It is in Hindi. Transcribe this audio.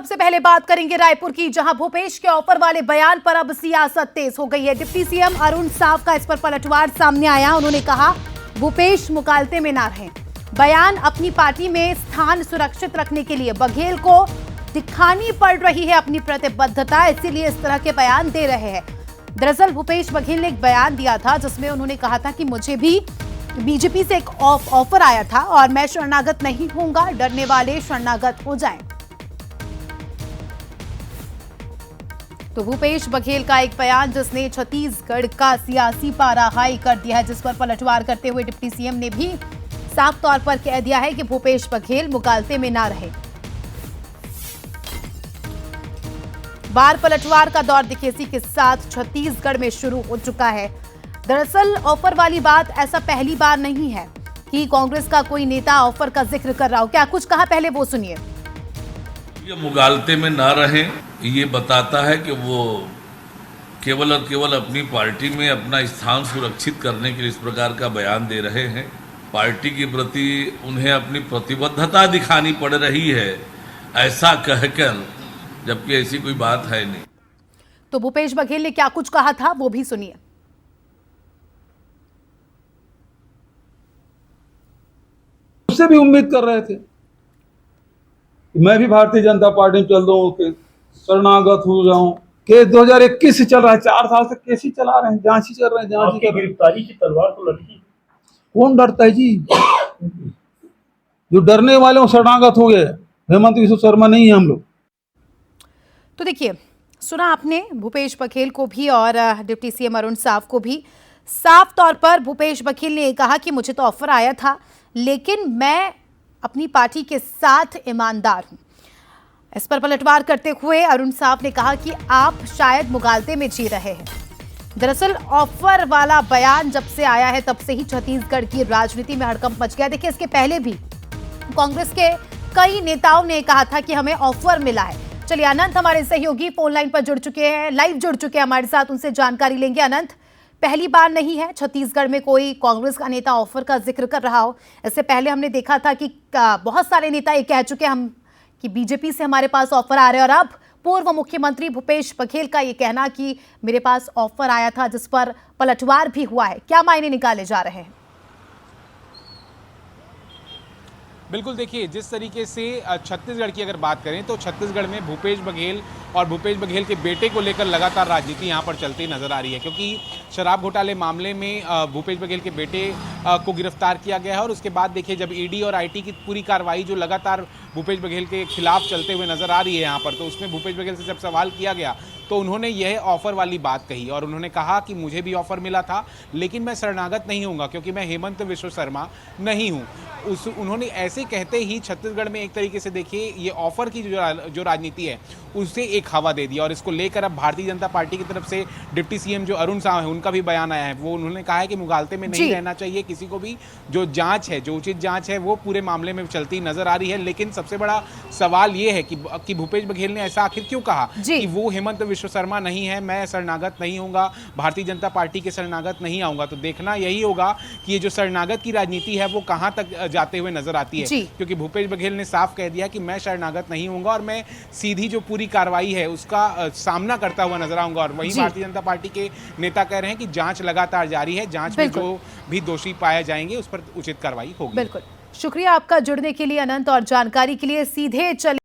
सबसे पहले बात करेंगे रायपुर की, जहां भूपेश के ऑफर वाले बयान पर अब सियासत तेज हो गई है। डिप्टी सीएम अरुण साव का इस पर पलटवार सामने आया। उन्होंने कहा भूपेश मुकालते में ना रहें। बयान अपनी पार्टी में स्थान सुरक्षित रखने के लिए बघेल को दिखानी पड़ रही है अपनी प्रतिबद्धता, इसीलिए इस तरह के बयान दे रहे हैं। दरअसल भूपेश बघेल ने एक बयान दिया था जिसमें उन्होंने कहा था कि मुझे भी बीजेपी से एक ऑफर आया था और मैं शरणागत नहीं होऊंगा, डरने वाले शरणागत हो जाएं। तो भूपेश बघेल का एक बयान जिसने छत्तीसगढ़ का सियासी पारा हाई कर दिया है, जिस पर पलटवार करते हुए डिप्टी सीएम ने भी साफ तौर पर कह दिया है कि भूपेश बघेल मुकालते में ना रहे। बार पलटवार का दौर देखिए इसी के साथ छत्तीसगढ़ में शुरू हो चुका है। दरअसल ऑफर वाली बात ऐसा पहली बार नहीं है कि कांग्रेस का कोई नेता ऑफर का जिक्र कर रहा हो। क्या कुछ कहा, पहले वो सुनिए। ये मुगालते में ना रहें, ये बताता है कि वो केवल और केवल अपनी पार्टी में अपना स्थान सुरक्षित करने के लिए इस प्रकार का बयान दे रहे हैं। पार्टी के प्रति उन्हें अपनी प्रतिबद्धता दिखानी पड़ रही है ऐसा कहकर, जबकि ऐसी कोई बात है नहीं। तो भूपेश बघेल ने क्या कुछ कहा था वो भी सुनिए। उससे भी उम्मीद कर रहे थे मैं भी भारतीय जनता पार्टी में चल दूं, कि शरणागत हो जाऊं। केस 2021 से चल रहा है, 4 साल से केस ही चला रहे हैं, जांच ही कर रहे हैं, जांच ही कर रहे हैं। गिरफ्तारी की तलवार तो लटकी। कौन डरता है जी? जो डरने वाले वो शरणागत हो गए। हेमंत विश्व शर्मा नहीं है हम लोग। तो देखिए, सुना आपने भूपेश बघेल को भी और डिप्टी सीएम अरुण साव को भी। साफ तौर पर भूपेश बघेल ने कहा कि मुझे तो ऑफर आया था, लेकिन मैं अपनी पार्टी के साथ ईमानदार हूं। इस पर पलटवार करते हुए अरुण साव ने कहा कि आप शायद मुगालते में जी रहे हैं। दरअसल ऑफर वाला बयान जब से आया है तब से ही छत्तीसगढ़ की राजनीति में हड़कंप मच गया। देखिए, इसके पहले भी कांग्रेस के कई नेताओं ने कहा था कि हमें ऑफर मिला है। चलिए, अनंत हमारे सहयोगी फोन लाइन पर जुड़ चुके हैं, लाइव जुड़ चुके हैं हमारे साथ, उनसे जानकारी लेंगे। अनंत, पहली बार नहीं है छत्तीसगढ़ में कोई कांग्रेस का नेता ऑफर का जिक्र कर रहा हो। इससे पहले हमने देखा था कि बहुत सारे नेता ये कह चुके हम कि बीजेपी से हमारे पास ऑफर आ रहे हैं, और अब पूर्व मुख्यमंत्री भूपेश बघेल का ये कहना कि मेरे पास ऑफर आया था, जिस पर पलटवार भी हुआ है। क्या मायने निकाले जा रहे हैं? बिल्कुल, देखिए, जिस तरीके से छत्तीसगढ़ की अगर बात करें तो छत्तीसगढ़ में भूपेश बघेल और भूपेश बघेल के बेटे को लेकर लगातार राजनीति यहाँ पर चलती नजर आ रही है, क्योंकि शराब घोटाले मामले में भूपेश बघेल के बेटे को गिरफ्तार किया गया है। और उसके बाद देखिए, जब ईडी और आईटी की पूरी कार्रवाई जो लगातार भूपेश बघेल के खिलाफ चलते हुए नजर आ रही है यहाँ पर, तो उसमें भूपेश बघेल से जब सवाल किया गया तो उन्होंने यह ऑफर वाली बात कही और उन्होंने कहा कि मुझे भी ऑफर मिला था, लेकिन मैं शरणागत नहीं हूँगा क्योंकि मैं हेमंत विश्व शर्मा नहीं हूँ। उन्होंने ऐसे कहते ही छत्तीसगढ़ में एक तरीके से देखिए ये ऑफर की जो राजनीति है उसे एक हवा दे दिया। और इसको लेकर अब भारतीय जनता पार्टी की तरफ से डिप्टी सीएम जो अरुण साव है उनका भी बयान आया है। वो उन्होंने कहा है कि मुगालते में नहीं रहना चाहिए किसी को भी, जो जांच है, जो उचित जांच है वो पूरे मामले में चलती नजर आ रही है। लेकिन सबसे बड़ा सवाल ये है कि भूपेश बघेल ने ऐसा आखिर क्यों कहा कि वो हेमंत विश्व शर्मा नहीं है, मैं शरणागत नहीं होऊंगा, भारतीय जनता पार्टी के शरणागत नहीं आऊंगा। तो देखना यही होगा कि ये जो शरणागत की राजनीति है वो कहां तक जाते हुए नजर आती है, क्योंकि भूपेश बघेल ने साफ कह दिया कि मैं शरणागत नहीं होऊंगा और मैं सीधी जो पूरी कार्रवाई है उसका सामना करता हुआ नजर आऊंगा। और वहीं भारतीय जनता पार्टी के नेता कह रहे हैं कि जांच लगातार जारी है, जांच में जो भी दोषी पाए जाएंगे उस पर उचित कार्रवाई होगी। बिल्कुल, शुक्रिया आपका जुड़ने के लिए अनंत, और जानकारी के लिए सीधे चले